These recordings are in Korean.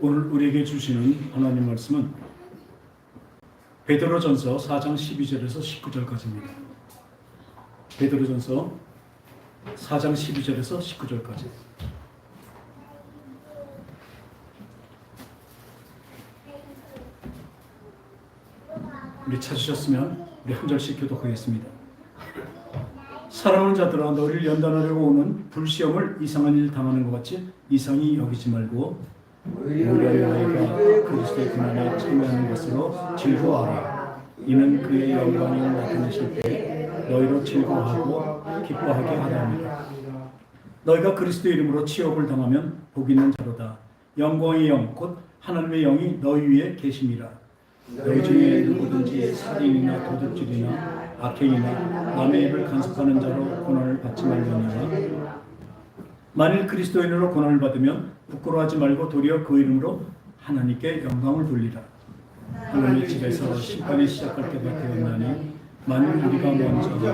오늘 우리에게 주시는 하나님 말씀은 베드로전서 4장 12절에서 19절까지입니다. 베드로전서 4장 12절에서 19절까지. 우리 찾으셨으면 우리 한 절씩 교독하겠습니다. 사랑하는 자들아, 너희를 연단하려고 오는 불시험을 이상한 일 당하는 것 같이 이상히 여기지 말고 우리의 너희가 그리스도의 고난에 참여하는 것으로 즐거워하라. 이는 그의 영광이 나타나실 때 너희로 즐거워하고 기뻐하게 하려 함이라. 너희가 그리스도 이름으로 치욕을 당하면 복 있는 자로다. 영광의 영 곧 하나님의 영이 너희 위에 계심이라. 너희 중에 누구든지 살인이나 도둑질이나 악행이나 남의 입을 간섭하는 자로 고난을 받지 말려니와 만일 그리스도인으로 고난을 받으면 부끄러워하지 말고 도리어 그 이름으로 하나님께 영광을 돌리라. 하나님의 집에서 심판이 시작할 때가 되었나니 만일 우리가 먼저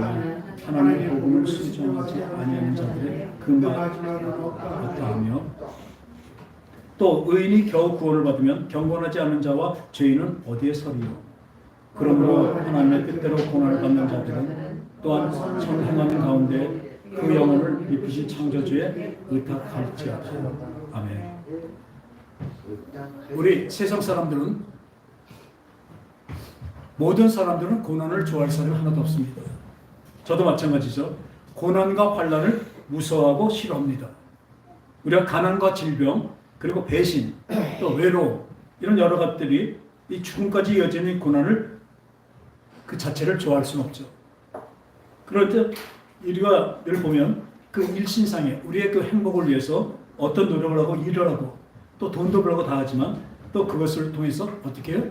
하나님의 복음을 순종하지 아니하는 자들의 그 말 어떠하며 또 의인이 겨우 구원을 받으면 경건하지 않은 자와 죄인은 어디에 서리요. 그러므로 하나님의 뜻대로 고난을 받는 자들은 또한 선행하는 가운데 그 영혼을 미쁘신 창조주에 의탁할지어다. 아멘. 우리 세상 사람들은, 모든 사람들은 고난을 좋아할 사람이 하나도 없습니다. 저도 마찬가지죠. 고난과 환난을 무서워하고 싫어합니다. 우리가 가난과 질병, 그리고 배신, 또 외로움, 이런 여러 것들이 이 죽음까지 이어지는 고난을 그 자체를 좋아할 수는 없죠. 그럴 때 우리가 늘 보면 그 일신상에 우리의 그 행복을 위해서 어떤 노력을 하고 일을 하고 또 돈도 벌고 다 하지만 또 그것을 통해서 어떻게 해요?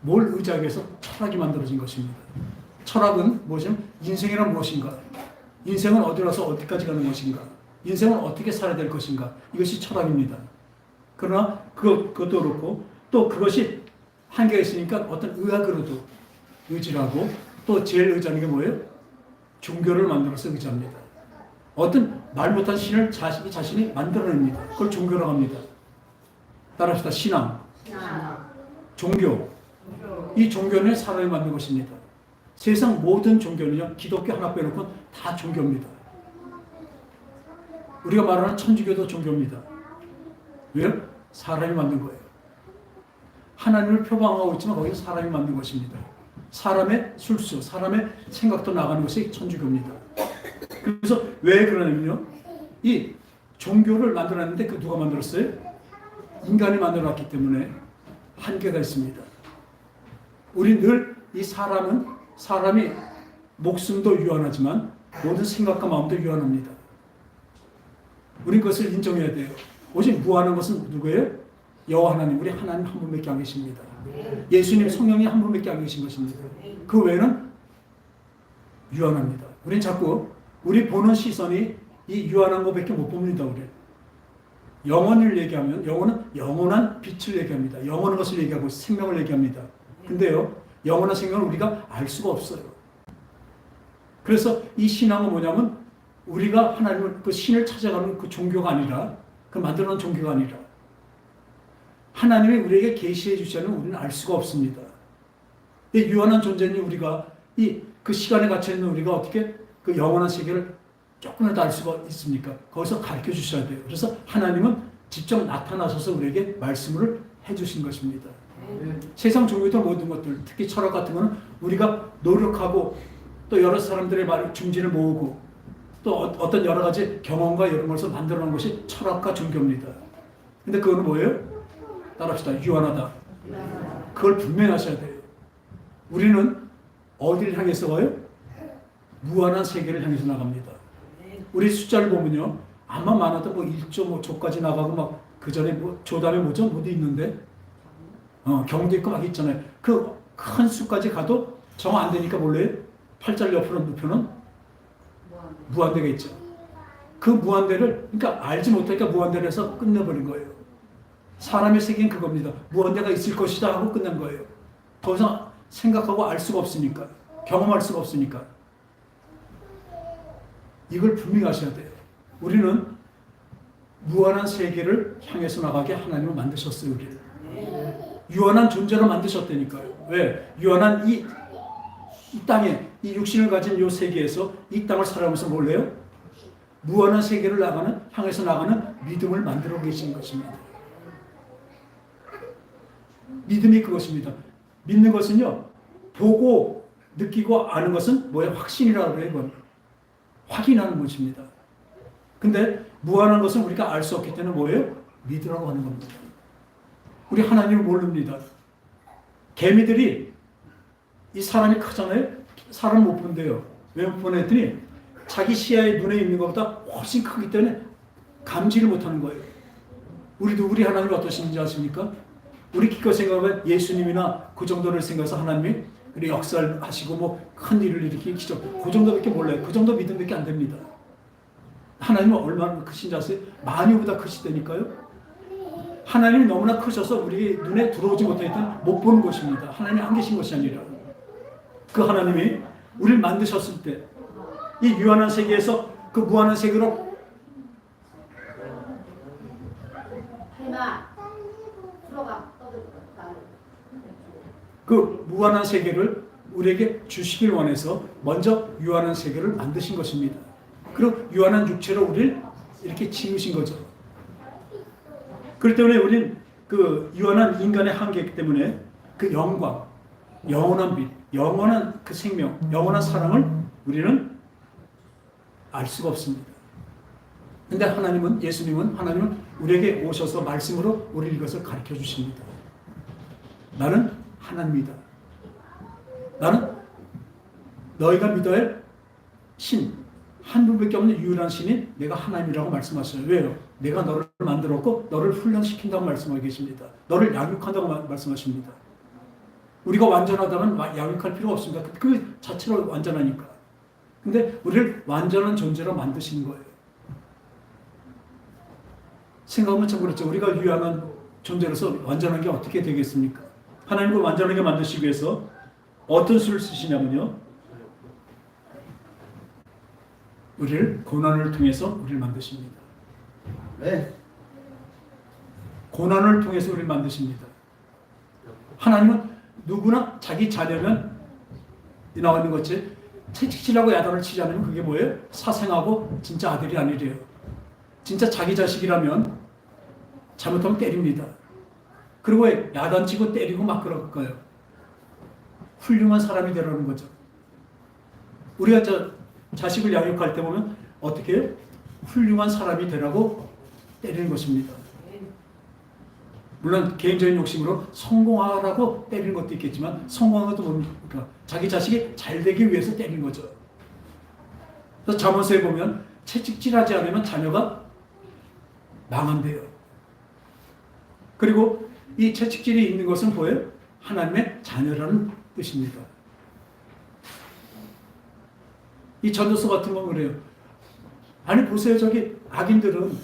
뭘 의지하기 위해서 철학이 만들어진 것입니다. 철학은 무엇이냐면 인생이란 무엇인가? 인생은 어디로 가서 어디까지 가는 것인가? 인생은 어떻게 살아야 될 것인가? 이것이 철학입니다. 그러나 그것도 그렇고 또 그것이 한계가 있으니까 어떤 의학으로도 의지를 하고 또 제일 의지하는 게 뭐예요? 종교를 만들어서 의지합니다. 어떤 말 못한 신을 자신이 만들어냅니다. 그걸 종교라고 합니다. 따라합시다. 신앙, 종교. 이 종교는 사람이 만든 것입니다. 세상 모든 종교는요, 기독교 하나 빼놓고 다 종교입니다. 우리가 말하는 천주교도 종교입니다. 왜요? 사람이 만든 거예요. 하나님을 표방하고 있지만 거기서 사람이 만든 것입니다. 사람의 술수, 사람의 생각도 나가는 것이 천주교입니다. 그래서 왜 그러냐면요, 이 종교를 만들었는데 그 누가 만들었어요? 인간이 만들어놨기 때문에 한계가 있습니다. 우리 늘 이 사람이 목숨도 유한하지만 모든 생각과 마음도 유한합니다. 우리 그것을 인정해야 돼요. 오직 무한한 것은 누구예요? 여호와 하나님, 우리 하나님 한 분밖에 안 계십니다. 예수님, 성령이 한 분밖에 안 계신 것입니다. 그 외에는 유한합니다. 우린 자꾸 우리 보는 시선이 이 유한한 것밖에 못 봅니다. 우리 영혼을 얘기하면 영혼은 영원한 빛을 얘기합니다. 영원한 것을 얘기하고 생명을 얘기합니다. 근데요, 영원한 생명을 우리가 알 수가 없어요. 그래서 이 신앙은 뭐냐면 우리가 하나님을 그 신을 찾아가는 그 종교가 아니라, 그 만들어놓은 종교가 아니라 하나님이 우리에게 계시해 주지 않으면 우리는 알 수가 없습니다. 이 유한한 존재는 우리가 그 시간에 갇혀 있는 우리가 어떻게 그 영원한 세계를 조금이라도 알 수가 있습니까? 거기서 가르쳐 주셔야 돼요. 그래서 하나님은 직접 나타나셔서 우리에게 말씀을 해주신 것입니다. 세상 종교들 모든 것들, 특히 철학 같은 거는 우리가 노력하고 또 여러 사람들의 중진을 모으고 또 어떤 여러 가지 경험과 이런 것을 만들어 놓은 것이 철학과 종교입니다. 근데 그거는 뭐예요? 따라합시다. 유한하다. 그걸 분명하셔야 돼요. 우리는 어디를 향해서 가요? 무한한 세계를 향해서 나갑니다. 우리 숫자를 보면요, 아마 많아도 1.5조까지 나가고 막 그 전에 조 다음에 뭐죠? 뭐도 있는데 경도 있고 막 있잖아요. 그 큰 수까지 가도 정 안 되니까 몰라요? 팔자를 옆으로 눕혀는 무한대가 있죠. 그 무한대를 그러니까 알지 못하니까 무한대를 해서 끝내버린 거예요. 사람의 세계는 그겁니다. 무한대가 있을 것이다 하고 끝난 거예요. 더 이상 생각하고 알 수가 없으니까, 경험할 수가 없으니까. 이걸 분명히 하셔야 돼요. 우리는 무한한 세계를 향해서 나가게 하나님은 만드셨어요. 우리를. 유한한 존재로 만드셨다니까요. 왜? 유한한 이 땅에, 이 육신을 가진 이 세계에서 이 땅을 살아가면서 뭘래요? 무한한 세계를 향해서 나가는 믿음을 만들어 계신 것입니다. 믿음이 그것입니다. 믿는 것은요, 보고 느끼고 아는 것은 뭐예요? 확신이라고 해요. 이건 확인하는 것입니다. 근데 무한한 것은 우리가 알 수 없기 때문에 뭐예요? 믿으라고 하는 겁니다. 우리 하나님을 모릅니다. 개미들이 이 사람이 크잖아요. 사람 못 본대요. 왜 못 보나 했더니 자기 시야에 눈에 있는 것보다 훨씬 크기 때문에 감지를 못하는 거예요. 우리도 우리 하나님이 어떠신지 아십니까? 우리 기껏 생각하면 예수님이나 그 정도를 생각해서 하나님이 우리 역사를 하시고 뭐 큰 일을 일으키기 기적, 그 정도밖에 몰라요. 그 정도 믿음밖에 안 됩니다. 하나님은 얼마나 크신지 아세요? 만유보다 크시다니까요. 하나님이 너무나 크셔서 우리 눈에 들어오지 못했던 못 보는 것입니다. 하나님이 안 계신 것이 아니라 그 하나님이 우리를 만드셨을 때 이 유한한 세계에서 그 무한한 세계로 그 무한한 세계를 우리에게 주시길 원해서 먼저 유한한 세계를 만드신 것입니다. 그리고 유한한 육체로 우리를 이렇게 지으신 거죠. 그렇기 때문에 우리는 그 유한한 인간의 한계이기 때문에 그 영광, 영원한 빛, 영원한 그 생명, 영원한 사랑을 우리는 알 수가 없습니다. 근데 하나님은, 하나님은 우리에게 오셔서 말씀으로 우리 이것을 가르쳐 주십니다. 나는 하나님이다. 나는 너희가 믿어야 할 신, 한 분밖에 없는 유일한 신이 내가 하나님이라고 말씀하셔요. 왜요? 내가 너를 만들었고 너를 훈련시킨다고 말씀하고 계십니다. 너를 양육한다고 말씀하십니다. 우리가 완전하다면 양육할 필요가 없습니다. 그 자체로 완전하니까. 근데 우리를 완전한 존재로 만드시는 거예요. 생각하면 참 그렇죠. 우리가 유한한 존재로서 완전한 게 어떻게 되겠습니까? 하나님을 완전하게 만드시기 위해서 어떤 수를 쓰시냐면요. 우리를 고난을 통해서 우리를 만드십니다. 네. 고난을 통해서 우리를 만드십니다. 하나님은 누구나 자기 자녀면 나와 있는 것이 채찍질하고 야단을 치지 않으면 그게 뭐예요? 사생하고 진짜 아들이 아니래요. 진짜 자기 자식이라면 잘못하면 때립니다. 그리고 야단치고 때리고 막 그럴 거예요. 훌륭한 사람이 되라는 거죠. 우리가 자식을 양육할 때 보면 어떻게 해요? 훌륭한 사람이 되라고 때리는 것입니다. 물론 개인적인 욕심으로 성공하라고 때리는 것도 있겠지만 성공한 것도 뭡니까? 자기 자식이 잘 되기 위해서 때리는 거죠. 그래서 잠언서에 보면 채찍질하지 않으면 자녀가 망한대요. 그리고 이 채찍질이 있는 것은 뭐예요? 하나님의 자녀라는 뜻입니다. 이 전도서 같은 건 그래요. 아니 보세요. 저기 악인들은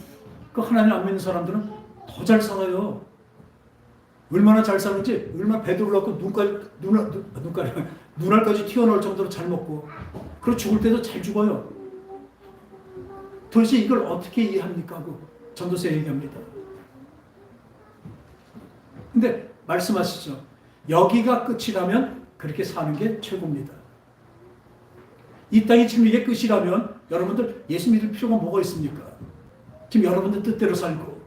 그 하나님 안 믿는 사람들은 더 잘 살아요. 얼마나 잘 사는지 얼마나 배도 올랐고 눈알까지 튀어나올 정도로 잘 먹고 그리고 죽을 때도 잘 죽어요. 도대체 이걸 어떻게 이해합니까? 하고 전도서에 얘기합니다. 근데 말씀하시죠. 여기가 끝이라면 그렇게 사는 게 최고입니다. 이 땅이 지금 이게 끝이라면 여러분들 예수 믿을 필요가 뭐가 있습니까? 지금 여러분들 뜻대로 살고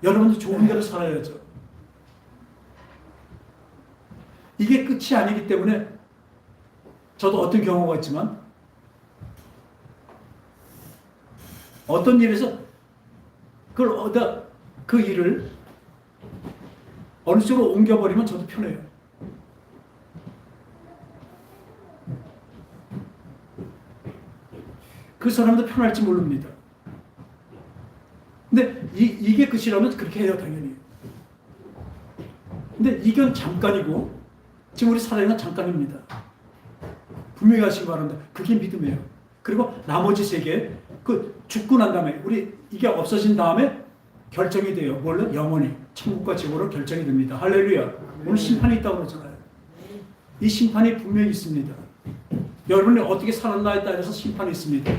여러분들 좋은 대로 살아야죠. 이게 끝이 아니기 때문에 저도 어떤 경우가 있지만 어떤 일에서 그 일을 어느 쪽으로 옮겨버리면 저도 편해요. 그 사람도 편할지 모릅니다. 근데 이게 끝이라면 그렇게 해요, 당연히. 근데 이건 잠깐이고 지금 우리 살아있는 건 잠깐입니다. 분명히 하시기 바랍니다. 그게 믿음이에요. 그리고 나머지 세계, 그 죽고 난 다음에 우리 이게 없어진 다음에 결정이 돼요. 뭘로? 영원히 천국과 지옥으로 결정이 됩니다. 할렐루야. 오늘 심판이 있다고 그러잖아요. 이 심판이 분명히 있습니다. 여러분이 어떻게 살았나에 따라서 심판이 있습니다.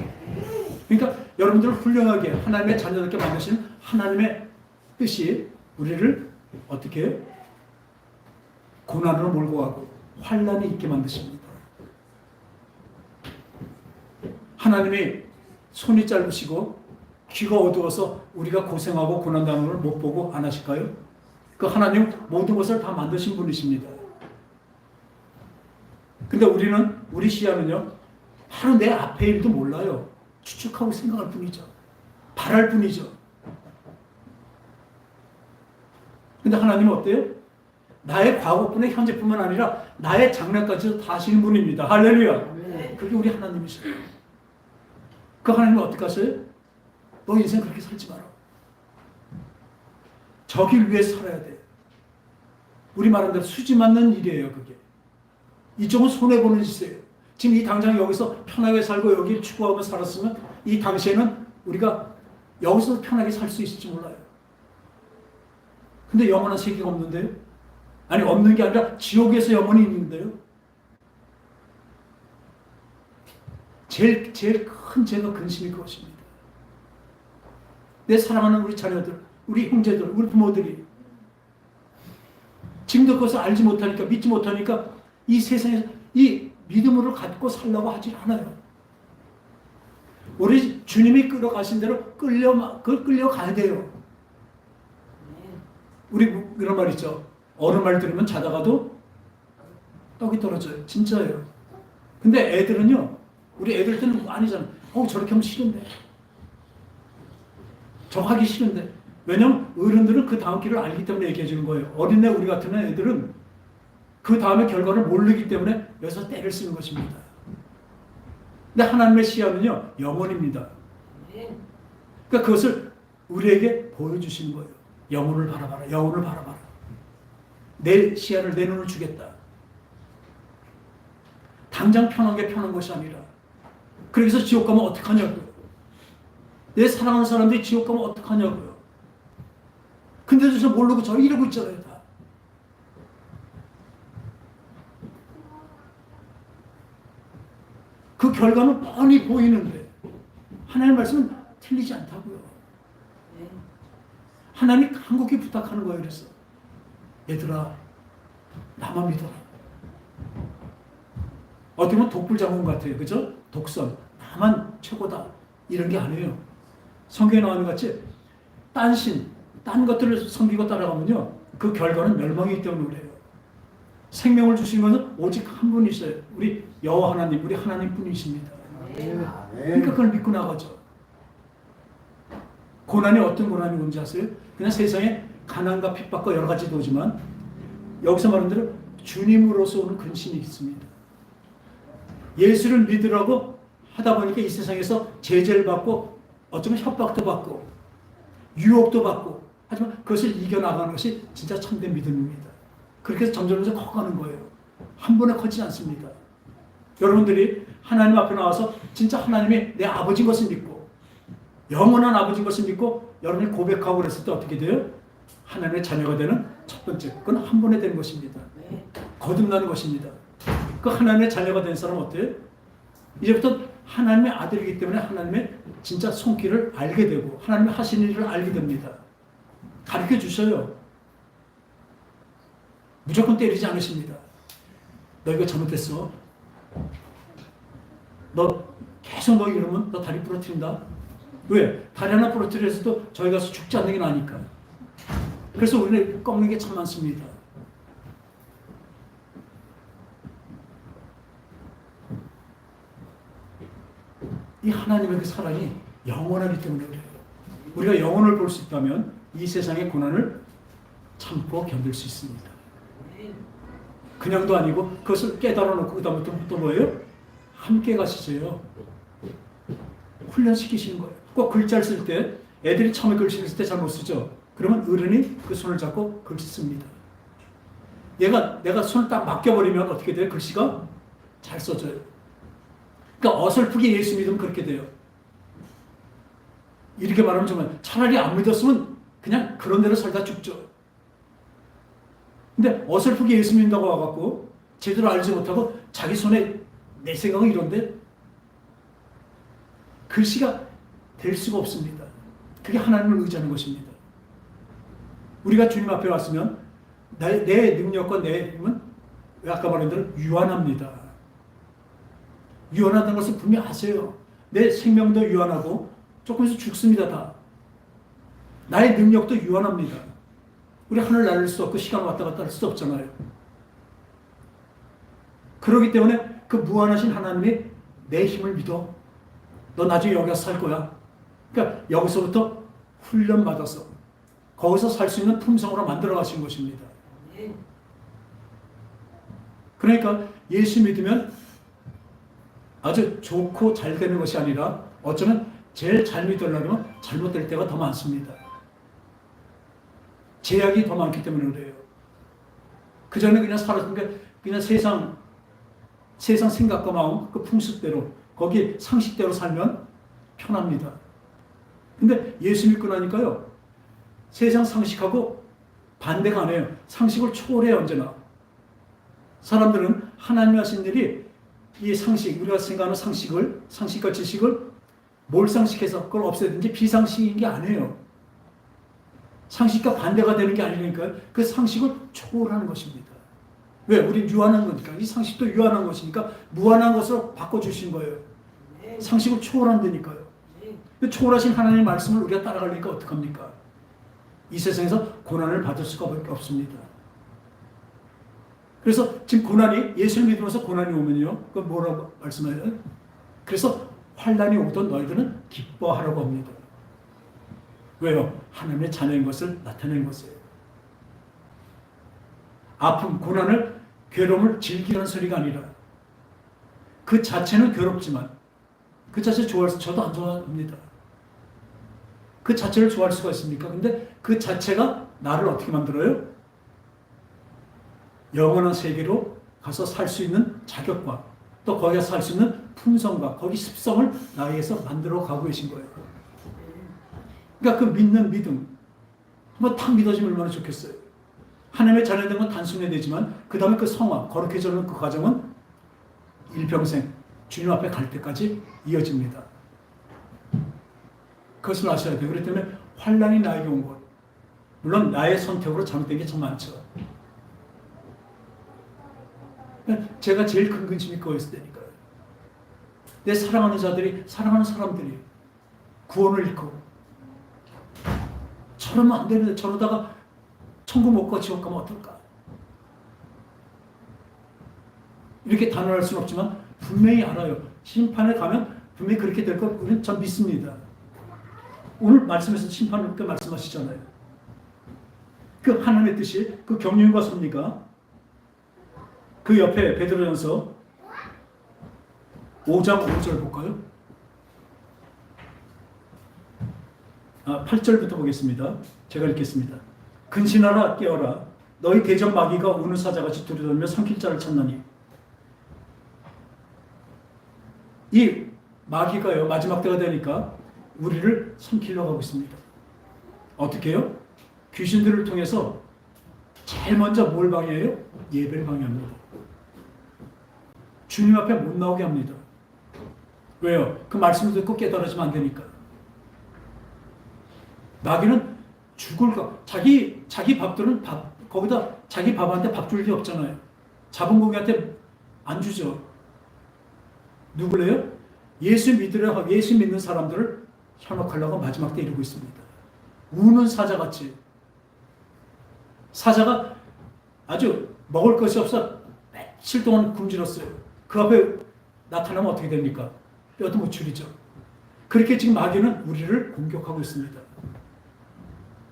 그러니까 여러분들을 훌륭하게 하나님의 자녀답게 만드시는 하나님의 뜻이 우리를 어떻게 해요? 고난으로 몰고 가고 환난이 있게 만드십니다. 하나님이 손이 짧으시고 귀가 어두워서 우리가 고생하고 고난당하는 걸 못 보고 안 하실까요? 그 하나님 모든 것을 다 만드신 분이십니다. 근데 우리 시야는요, 바로 내 앞의 일도 몰라요. 추측하고 생각할 뿐이죠. 바랄 뿐이죠. 근데 하나님은 어때요? 나의 과거뿐에 현재뿐만 아니라 나의 장래까지도 다 아시는 분입니다. 할렐루야. 그게 우리 하나님이세요. 그 하나님은 어떻게 하세요? 너 인생 그렇게 살지 마라. 저길 위해 살아야 돼. 우리 말한 대로 수지 맞는 일이에요, 그게. 이쪽은 손해보는 짓이에요. 지금 이 당장 여기서 편하게 살고 여기 추구하며 살았으면 이 당시에는 우리가 여기서 편하게 살 수 있을지 몰라요. 근데 영원한 세계가 없는데요? 아니, 없는 게 아니라 지옥에서 영원히 있는데요? 제일 큰 죄가 근심이 그것입니다. 내 사랑하는 우리 자녀들, 우리 형제들, 우리 부모들이 지금도 그것을 알지 못하니까, 믿지 못하니까 이 세상에서 이 믿음으로 갖고 살려고 하지 않아요. 우리 주님이 끌어가신 대로 끌려가야 돼요. 우리 그런 말 있죠. 어른 말 들으면 자다가도 떡이 떨어져요. 진짜예요. 근데 애들은요, 우리 애들한테는 아니잖아. 저렇게 하면 싫은데. 저 하기 싫은데. 왜냐면 어른들은 그 다음 길을 알기 때문에 얘기해 주는 거예요. 어린애 우리 같은 애들은 그 다음에 결과를 모르기 때문에 여기서 때를 쓰는 것입니다. 근데 하나님의 시야는요, 영원입니다. 그러니까 그것을 우리에게 보여주시는 거예요. 영혼을 바라봐라. 영혼을 바라봐라. 내 시야를, 내 눈을 주겠다. 당장 편한 게 편한 것이 아니라. 그래서 지옥 가면 어떡하냐고요. 내 사랑하는 사람들이 지옥 가면 어떡하냐고요. 근데도 저 모르고 저 이러고 있잖아요, 다. 그 결과는 뻔히 보이는데 하나님의 말씀은 틀리지 않다고요. 하나님이 간곡히 부탁하는 거예요. 그래서 얘들아, 나만 믿어라. 어떻게 보면 독불장군 같아요. 그죠? 독선. 나만 최고다. 이런 게 아니에요. 성경에 나오는 것 같이 딴 신, 딴 것들을 섬기고 따라가면요, 그 결과는 멸망이기 때문에 그래요. 생명을 주시는 것은 오직 한 분이셔요. 우리 여호와 하나님, 우리 하나님 뿐이십니다. 그러니까 그걸 믿고 나가죠. 고난이 어떤 고난이 뭔지 아세요? 그냥 세상에 가난과 핍박과 여러 가지도 오지만 여기서 말한 대로 주님으로서 오는 근심이 있습니다. 예수를 믿으라고 하다 보니까 이 세상에서 제재를 받고 어쩌면 협박도 받고 유혹도 받고, 하지만 그것을 이겨나가는 것이 진짜 참된 믿음입니다. 그렇게 해서 점점 커가는 거예요. 한 번에 커지지 않습니다. 여러분들이 하나님 앞에 나와서 진짜 하나님이 내 아버지인 것을 믿고 영원한 아버지인 것을 믿고 여러분이 고백하고 그랬을 때 어떻게 돼요? 하나님의 자녀가 되는 첫 번째, 그건 한 번에 되는 것입니다. 거듭나는 것입니다. 그 하나님의 자녀가 된 사람은 어때요? 이제부터 하나님의 아들이기 때문에 하나님의 진짜 손길을 알게 되고 하나님의 하시는 일을 알게 됩니다. 가르쳐 주셔요. 무조건 때리지 않으십니다. 너 이거 잘못했어. 너 계속 너 이러면 너 다리 부러뜨린다. 왜? 다리 하나 부러뜨려서도 저희 가서 죽지 않는 게 나니까. 그래서 우리는 꺾는 게 참 많습니다. 이 하나님의 그 사랑이 영원하기 때문에 그래요. 우리가 영혼을 볼 수 있다면 이 세상의 고난을 참고 견딜 수 있습니다. 그냥도 아니고 그것을 깨달아 놓고 그 다음부터 또 뭐예요? 함께 가시세요. 훈련시키시는 거예요. 꼭 글자를 쓸 때 애들이 처음에 글씨를 쓸 때 잘 못 쓰죠. 그러면 어른이 그 손을 잡고 글씨 씁니다. 내가 손을 딱 맡겨버리면 어떻게 돼요? 글씨가 잘 써져요. 그러니까 어설프게 예수 믿으면 그렇게 돼요. 이렇게 말하면 정말 차라리 안 믿었으면 그냥 그런 대로 살다 죽죠. 근데 어설프게 예수 믿는다고 와갖고 제대로 알지 못하고 자기 손에 내 생각은 이런데 글씨가 될 수가 없습니다. 그게 하나님을 의지하는 것입니다. 우리가 주님 앞에 왔으면 내 능력과 내 힘은 아까 말한 대로 유한합니다. 유한하다는 것을 분명히 아세요. 내 생명도 유한하고 조금 있으면 죽습니다. 다. 나의 능력도 유한합니다. 우리 하늘 날릴 수 없고 시간 왔다 갔다 할 수 없잖아요. 그렇기 때문에 그 무한하신 하나님이 내 힘을 믿어. 너 나중에 여기 가서 살 거야. 그러니까 여기서부터 훈련받아서 거기서 살 수 있는 품성으로 만들어 가신 것입니다. 그러니까 예수 믿으면 아주 좋고 잘 되는 것이 아니라 어쩌면 제일 잘 믿으려면 잘못될 때가 더 많습니다. 제약이 더 많기 때문에 그래요. 그 전에 그냥 살았으니까 그냥 세상 생각과 마음, 그 풍습대로, 거기 상식대로 살면 편합니다. 근데 예수 믿고 나니까요, 세상 상식하고 반대가 안 해요. 상식을 초월해요, 언제나. 사람들은 하나님이 하신 일이 이 상식, 우리가 생각하는 상식과 지식을 몰상식해서 그걸 없애든지 비상식인 게 아니에요. 상식과 반대가 되는 게 아니니까 그 상식을 초월하는 것입니다. 왜? 우린 유한한 거니까. 이 상식도 유한한 것이니까 무한한 것으로 바꿔주신 거예요. 상식을 초월한다니까요. 초월하신 하나님의 말씀을 우리가 따라가려니까 어떡합니까? 이 세상에서 고난을 받을 수가 밖에 없습니다. 그래서 지금 고난이, 예수를 믿으면서 고난이 오면요, 그 뭐라고 말씀해요? 그래서 환난이 오던 너희들은 기뻐하라고 합니다. 왜요? 하나님의 자녀인 것을 나타내는 것이에요. 아픔, 고난을, 괴로움을 즐기는 소리가 아니라 그 자체는 괴롭지만 그 자체 좋아할 수, 저도 안 좋아합니다. 그 자체를 좋아할 수가 있습니까? 근데 그 자체가 나를 어떻게 만들어요? 영원한 세계로 가서 살 수 있는 자격과 또 거기서 살 수 있는 품성과 거기 습성을 나에게서 만들어 가고 계신 거예요. 그러니까 그 믿는 믿음, 한번 탁 믿어지면 얼마나 좋겠어요. 하나님의 자녀된 건 단순해야 되지만 그 다음에 그 성화, 거룩해지는 그 과정은 일평생 주님 앞에 갈 때까지 이어집니다. 그것을 아셔야 돼요. 그렇기 때문에 환난이 나에게 온 것, 물론 나의 선택으로 잘못된 게 참 많죠. 제가 제일 큰 근심이 그거였을 때니까요. 내 사랑하는 자들이, 사랑하는 사람들이 구원을 잃고 저러면 안 되는데 저러다가 천국 못 가 지옥 가면 어떨까? 이렇게 단언할 수는 없지만 분명히 알아요. 심판에 가면 분명히 그렇게 될 걸 우리는 전 믿습니다. 오늘 말씀에서 심판을 그렇게 말씀하시잖아요. 그 하나님의 뜻이, 그 경륜과 섭리가 그 옆에 베드로전서 5장 5절 볼까요? 8절부터 보겠습니다. 제가 읽겠습니다. 근신하라 깨어라 너희 대적 마귀가 우는 사자같이 두려들며 삼킬 자를 찾나니. 이 마귀가요, 마지막 때가 되니까 우리를 삼키려고 하고 있습니다. 어떻게 해요? 귀신들을 통해서 제일 먼저 뭘 방해해요? 예배를 방해합니다. 주님 앞에 못 나오게 합니다. 왜요? 그 말씀을 듣고 깨달아지면 안 되니까. 마귀는 죽을 거, 자기 밥들은 거기다 자기 밥한테 밥 줄 게 없잖아요. 잡은 고기한테 안 주죠. 누구래요? 예수 믿는 사람들을 현혹하려고 마지막 때 이루고 있습니다. 우는 사자같이. 사자가 아주 먹을 것이 없어 며칠 동안 굶주렸어요. 그 앞에 나타나면 어떻게 됩니까? 뼈도 못 추리죠. 그렇게 지금 마귀는 우리를 공격하고 있습니다.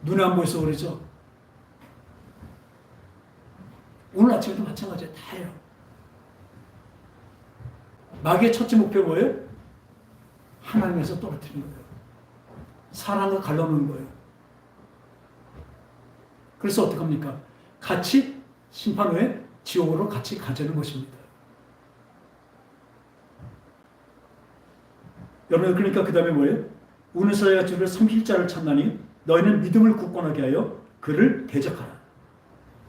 눈에 안 보여서 그러죠. 오늘 아침에도 마찬가지예요. 다 해요. 마귀의 첫째 목표가 뭐예요? 하나님에서 떨어뜨리는 거예요. 사랑을 갈라놓는 거예요. 그래서 어떡합니까? 같이 심판 후에 지옥으로 같이 가자는 것입니다. 여러분, 그러니까 그 다음에 뭐예요? 우는 사자가 주를 삼킬 자를 찾나니 너희는 믿음을 굳건하게 하여 그를 대적하라.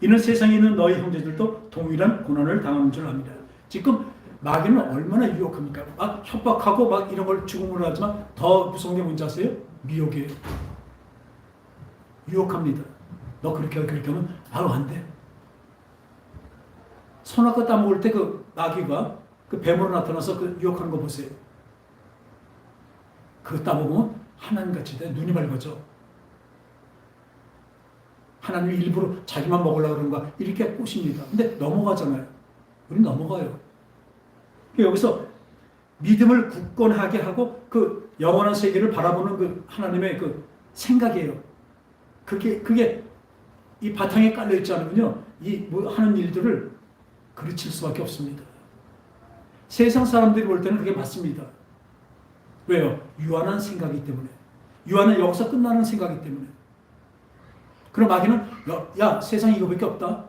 이는 세상에 있는 너희 형제들도 동일한 고난을 당하는 줄 압니다. 지금 마귀는 얼마나 유혹합니까? 막 협박하고 막 이런 걸 죽음으로 하지만 더 무서운 게 뭔지 아세요? 미혹이에요. 유혹합니다. 너 그렇게 하면 바로 안 돼. 선악과 따먹을 때 그 마귀가 그 뱀으로 나타나서 그 유혹하는 거 보세요. 그거 따먹으면 하나님같이 돼. 눈이 밝아져. 하나님이 일부러 자기만 먹으려고 그러는 거야. 이렇게 꼬십니다. 근데 넘어가잖아요. 우린 넘어가요. 여기서 믿음을 굳건하게 하고 그 영원한 세계를 바라보는 그 하나님의 그 생각이에요. 그게 이 바탕에 깔려 있지 않으면요, 이 뭐 하는 일들을 그르칠 수밖에 없습니다. 세상 사람들이 볼 때는 그게 맞습니다. 왜요? 유한한 생각이기 때문에. 유한한 여기서 끝나는 생각이기 때문에. 그럼 마귀는 야 세상에 이거밖에 없다.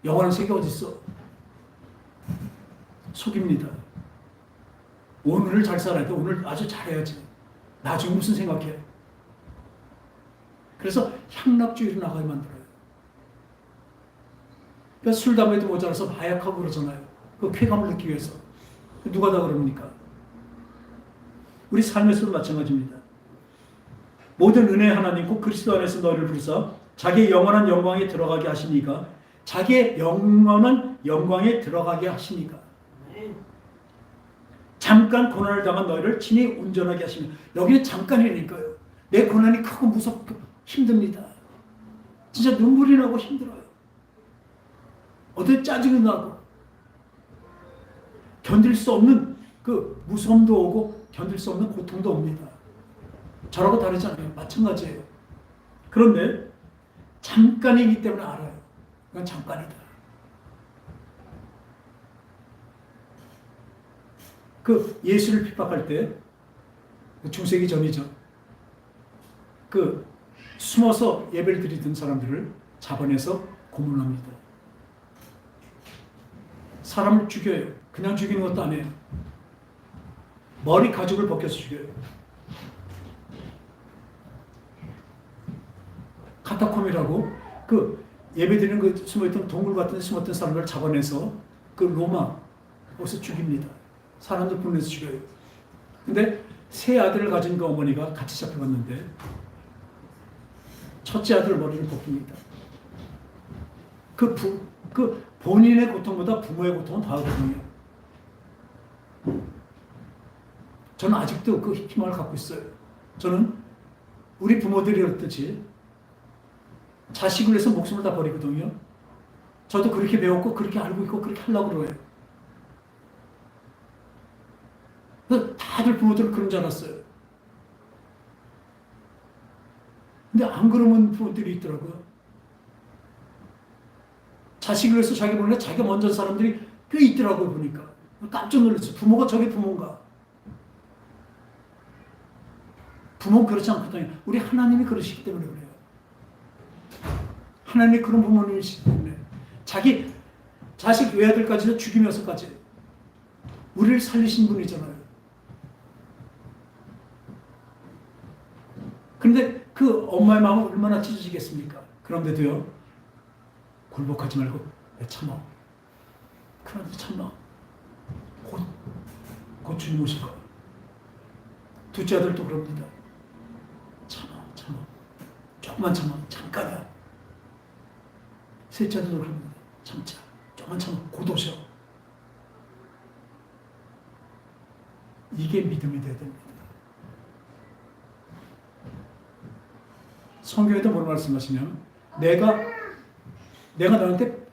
영원한 세계 어디 있어? 속입니다. 오늘을 잘 살아야 돼. 오늘 아주 잘해야지. 나중에 무슨 생각해? 그래서 향락주의로 나가게 만들어요. 그러니까 술, 담배도 모자라서 마약하고 그러잖아요. 그 쾌감을 느끼기 위해서. 누가 다 그럽니까? 우리 삶에서도 마찬가지입니다. 모든 은혜 하나님 곧 그리스도 안에서 너희를 부르사 자기의 영원한 영광에 들어가게 하시니까, 자기의 영원한 영광에 들어가게 하시니까, 잠깐 고난을 당한 너희를 친히 온전하게 하시며, 여기는 잠깐이니까요. 내 고난이 크고 무섭고 힘듭니다. 진짜 눈물이 나고 힘들어요. 어디 짜증이 나고 견딜 수 없는 그 무서움도 오고 견딜 수 없는 고통도 옵니다. 저라고 다르지 않아요. 마찬가지예요. 그런데 잠깐이기 때문에 알아요. 그건 잠깐이다. 그 예수를 핍박할 때 중세기 전이죠. 그 숨어서 예배를 드리던 사람들을 잡아내서 고문합니다. 사람을 죽여요. 그냥 죽이는 것도 아니에요. 머리 가죽을 벗겨서 죽여요. 카타콤이라고 그 예배드리는 그 숨어있던 동굴 같은 데 숨었던 사람들을 잡아내서 그 로마 거기서 죽입니다. 사람들 보내서 죽여요. 근데 세 아들을 가진 그 어머니가 같이 잡혀갔는데 첫째 아들 머리를 벗깁니다. 그 본인의 고통보다 부모의 고통은 더하거든요. 저는 아직도 그 희망을 갖고 있어요. 저는 우리 부모들이 그랬듯이 자식을 위해서 목숨을 다 버리거든요. 저도 그렇게 배웠고 그렇게 알고 있고 그렇게 하려고 그래요. 다들 부모들은 그런 줄 알았어요. 근데 안 그러면 부모들이 있더라고요. 자식을 위해서 자기 보내 자기가 먼저 사람들이 꽤 있더라고요. 보니까 깜짝 놀랐어요. 부모가 저게 부모인가? 부모는 그렇지 않거든요. 우리 하나님이 그러시기 때문에 그래요. 하나님이 그런 부모님이시기 때문에 자기 자식 외아들까지도 죽이면서까지 우리를 살리신 분이잖아요. 그런데 그 엄마의 마음은 얼마나 찢어지겠습니까? 그런데도요, 굴복하지 말고 참아. 그런데 참아. 곧 주님 오실 거야. 둘째 아들도 그럽니다. 참아. 조금만 참아. 잠깐이야. 셋째 아들도 그럽니다. 참자. 조금만 참아. 곧 오셔. 이게 믿음이 돼야 됩니다. 성경에도 뭘 말씀하시냐면 내가 너한테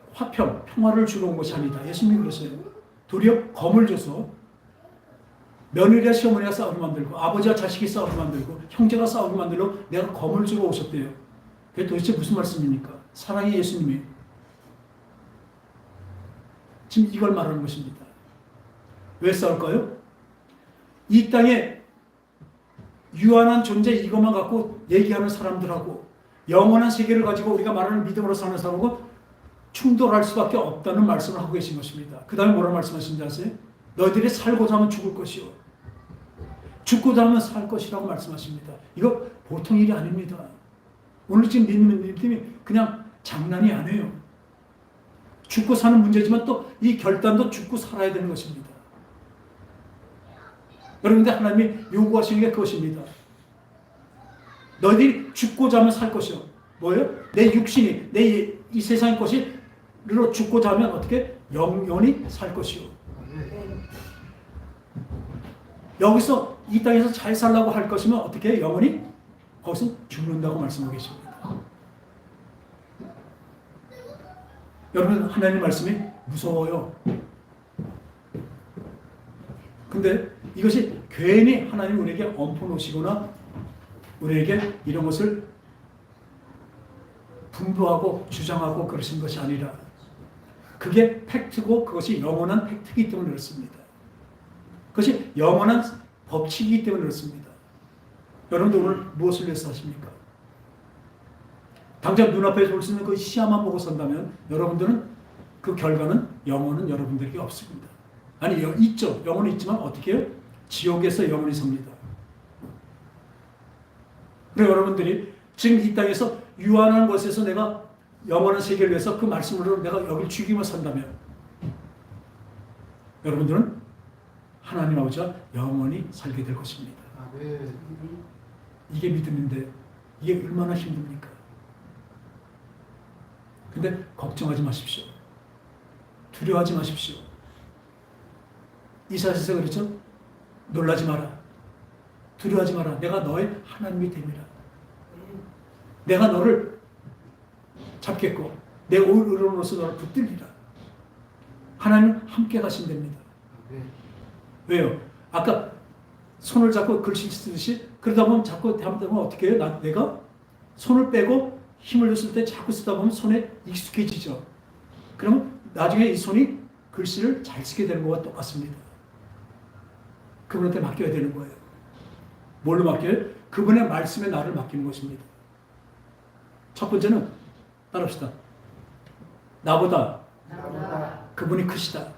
평화를 주러 온 것이 아니다. 예수님이 그러세요. 도리어 검을 줘서 며느리와 시어머니가 싸우게 만들고 아버지와 자식이 싸우게 만들고 형제가 싸우게 만들고 내가 검을 주러 오셨대요. 그게 도대체 무슨 말씀입니까? 사랑의 예수님이 지금 이걸 말하는 것입니다. 왜 싸울까요? 이 땅에 유한한 존재 이것만 갖고 얘기하는 사람들하고 영원한 세계를 가지고 우리가 말하는 믿음으로 사는 사람하고 충돌할 수밖에 없다는 말씀을 하고 계신 것입니다. 그 다음에 뭐라고 말씀하신지 아세요? 너희들이 살고자 하면 죽을 것이요 죽고자 하면 살 것이라고 말씀하십니다. 이거 보통 일이 아닙니다. 오늘 지금 믿는 믿음이 그냥 장난이 아니에요. 죽고 사는 문제지만 또 이 결단도 죽고 살아야 되는 것입니다. 여러분들 하나님이 요구하시는 게 그것입니다. 너희들이 죽고자 하면 살 것이요. 뭐예요? 내 육신이 내 이 세상의 것이로 죽고자 하면 어떻게? 영원히 살 것이요. 여기서 이 땅에서 잘 살라고 할 것이면 어떻게? 영원히 거기서 죽는다고 말씀하고 계십니다. 여러분 하나님 말씀이 무서워요. 근데 이것이 괜히 하나님 우리에게 얹어 놓으시거나 우리에게 이런 것을 분부하고 주장하고 그러신 것이 아니라 그게 팩트고 그것이 영원한 팩트이기 때문에 그렇습니다. 그것이 영원한 법칙이기 때문에 그렇습니다. 여러분들 오늘 무엇을 위해서 하십니까? 당장 눈앞에 볼 수 있는 그 시야만 보고 선다면 여러분들은 그 결과는 영혼은 여러분들에게 없습니다. 아니 있죠. 영혼이 있지만 어떻게 해요? 지옥에서 영혼이 섭니다. 그래서 여러분들이 지금 이 땅에서 유한한 것에서 내가 영원한 세계를 위해서 그 말씀으로 내가 여길 죽이며 산다면 여러분들은 하나님 아버지와 영원히 살게 될 것입니다. 이게 믿음인데 이게 얼마나 힘듭니까? 근데 걱정하지 마십시오. 두려워하지 마십시오. 이사야서 그렇죠? 놀라지 마라. 두려워하지 마라. 내가 너의 하나님이 됨이라. 내가 너를 잡겠고 내 의로로서 너를 붙들리라. 하나님 함께 가신답니다. 왜요? 아까 손을 잡고 글씨 쓰듯이 그러다 보면 자꾸 하면 어떻게 해요? 내가 손을 빼고 힘을 줬을 때 자꾸 쓰다 보면 손에 익숙해지죠. 그러면 나중에 이 손이 글씨를 잘 쓰게 되는 것과 똑같습니다. 그분한테 맡겨야 되는 거예요. 뭘로 맡겨요? 그분의 말씀에 나를 맡기는 것입니다. 첫 번째는 따라합시다. 나보다 그분이 크시다.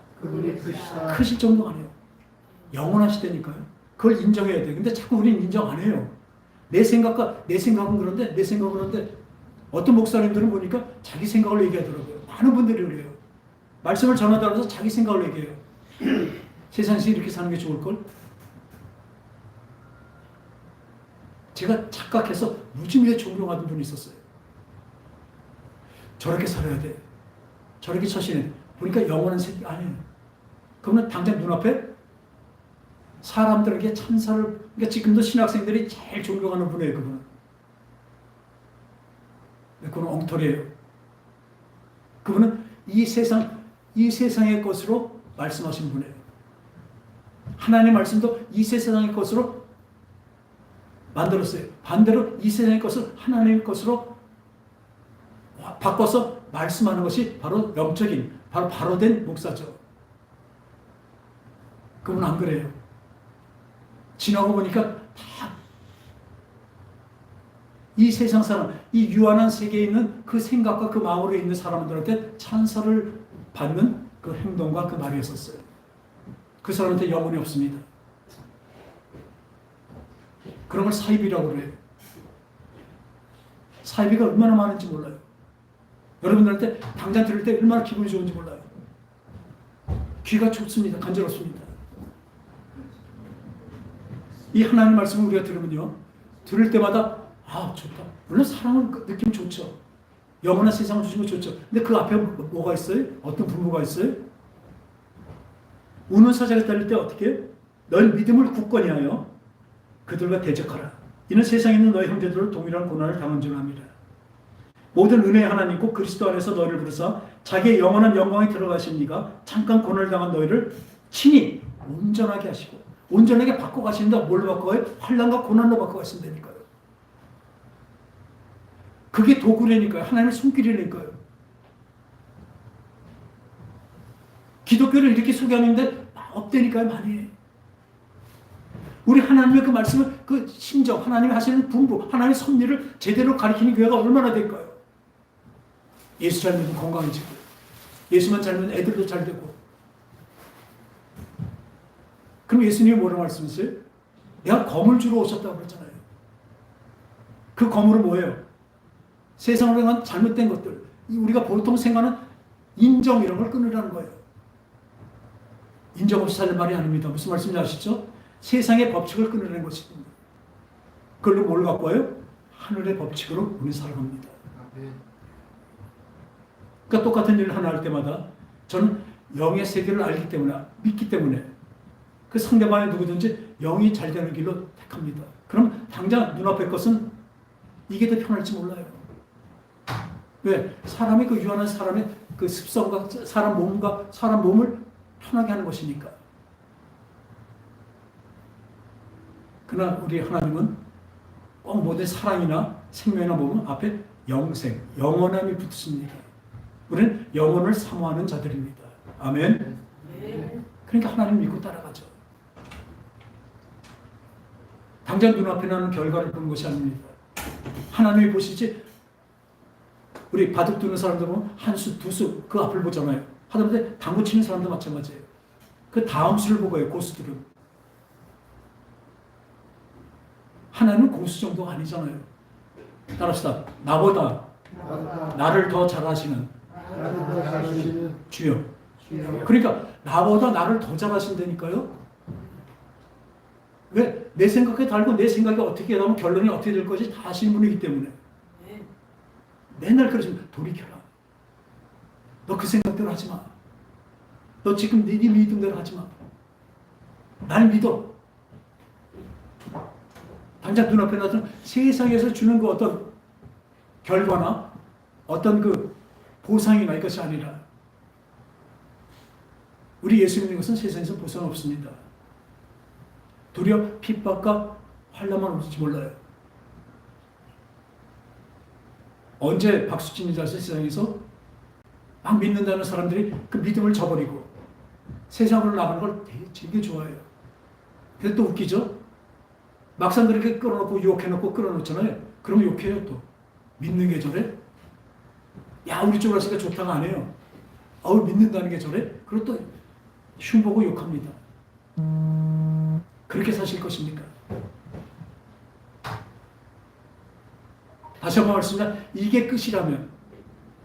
크실 정도가 아니에요. 영원하시다니까요. 그걸 인정해야 돼요. 근데 자꾸 우리는 인정 안 해요. 내 생각은 그런데 어떤 목사님들은 보니까 자기 생각을 얘기하더라고요. 많은 분들이 그래요. 말씀을 전하다면서 자기 생각을 얘기해요. 세상에서 이렇게 사는 게 좋을걸? 제가 착각해서 무지무지하게 존경하던 분이 있었어요. 저렇게 살아야 돼. 저렇게 처신해야 돼. 보니까 영원한 세계 아니에요. 그러면 당장 눈앞에 사람들에게 찬사를, 그러니까 지금도 신학생들이 제일 존경하는 분이에요, 그분은. 그분은 엉터리예요. 그분은 이 세상의 것으로 말씀하신 분이에요. 하나님의 말씀도 이 세상의 것으로 만들었어요. 반대로 이 세상의 것을 하나님의 것으로 바꿔서 말씀하는 것이 바로 영적인, 바로 된 목사죠. 그분 안 그래요. 지나고 보니까 다 이 세상 사람, 이 유한한 세계에 있는 그 생각과 그 마음으로 있는 사람들한테 찬사를 받는 그 행동과 그 말이었었어요. 그 사람한테 영혼이 없습니다. 그런 걸 사입이라고 그래요. 사입이가 얼마나 많은지 몰라요. 여러분들한테 당장 들을 때 얼마나 기분이 좋은지 몰라요. 귀가 좁습니다. 간지럽습니다. 이 하나님 말씀을 우리가 들으면요, 들을 때마다 아 좋다. 물론 사랑은 느낌 좋죠. 영원한 세상을 주신 거 좋죠. 근데 그 앞에 뭐가 있어요? 어떤 분부가 있어요? 우는 사자가 딸릴 때 어떻게? 넌 믿음을 굳건히 하여 그들과 대적하라. 이는 세상에 있는 너희 형제들을 동일한 고난을 당한 줄 압니다. 모든 은혜의 하나님 곧 그리스도 안에서 너희를 부르사 자기의 영원한 영광에 들어가신 이가 잠깐 고난을 당한 너희를 친히 온전하게 하시고, 온전하게 바꿔 가신다. 뭘로 바꿔요? 환난과 고난로 바꿔 가신다니까요. 그게 도구라니까요. 하나님의 손길이니까요. 기독교를 이렇게 소개하는데 없다니까요. 많이. 우리 하나님의 그 말씀을, 그 심정, 하나님이 하시는 분부, 하나님의 섭리를 제대로 가리키는 교회가 얼마나 될까요? 예수 잘 믿으면 건강해지고, 예수만 잘 믿으면 애들도 잘 되고. 그럼 예수님이 뭐라고 말씀하세요? 내가 검을 주러 오셨다고 그랬잖아요. 그 검으로 뭐예요? 세상으로 향한 잘못된 것들, 우리가 보통 생각하는 인정 이런 걸 끊으라는 거예요. 인정 없이 살 말이 아닙니다. 무슨 말씀인지 아시죠? 세상의 법칙을 끊어내는 것입니다. 그걸로 뭘 갖고 와요? 하늘의 법칙으로 우리 살아갑니다. 그러니까 똑같은 일을 하나 할 때마다 저는 영의 세계를 알기 때문에, 믿기 때문에 그 상대방이 누구든지 영이 잘 되는 길로 택합니다. 그럼 당장 눈앞의 것은 이게 더 편할지 몰라요. 왜? 사람이 그 유한한 사람의 그 습성과 사람 몸을 편하게 하는 것이니까. 그러나 우리 하나님은 꼭 모든 사랑이나 생명이나 보면 앞에 영생, 영원함이 붙습니다. 우리는 영혼을 사모하는 자들입니다. 아멘. 그러니까 하나님 믿고 따라가죠. 당장 눈앞에 나는 결과를 보는 것이 아닙니다. 하나님이 보시지, 우리 바둑 두는 사람들 보면 한 수, 두 수 그 앞을 보잖아요. 하다못해 당구 치는 사람도 마찬가지예요. 그 다음 수를 보고 해요, 고수들은. 하나님은 고수 정도가 아니잖아요. 따라합시다. 나보다 나를 더 잘하시는 주여. 그러니까 나보다 나를 더 잘하신다니까요. 왜? 내 생각에 달고 내 생각이 어떻게 하면 결론이 어떻게 될 것이 다 아시는 분이기 때문에 맨날 그러시면 돌이켜라. 너 그 생각대로 하지 마. 너 지금 네 믿음대로 하지 마. 날 믿어. 당장 눈앞에 나타난 세상에서 주는 그 어떤 결과나 어떤 그 보상이나 이것이 아니라 우리 예수 믿는 것은 세상에서 보상 없습니다. 도리어 핍박과 환난만 올지 몰라요. 언제 박수치는 자세 세상에서 막 믿는다는 사람들이 그 믿음을 저버리고 세상으로 나가는 걸 되게 좋아해요. 근데 또 웃기죠? 막상 그렇게 끌어놓고 유혹해놓고 끌어놓잖아요. 그럼 욕해요 또. 믿는 게 저래? 야 우리 쪽으로 하니까 좋다가 안 해요. 어우 믿는다는 게 저래? 그리고 또 흉보고 욕합니다. 그렇게 사실 것입니까? 다시 한번 말씀드립니다. 이게 끝이라면,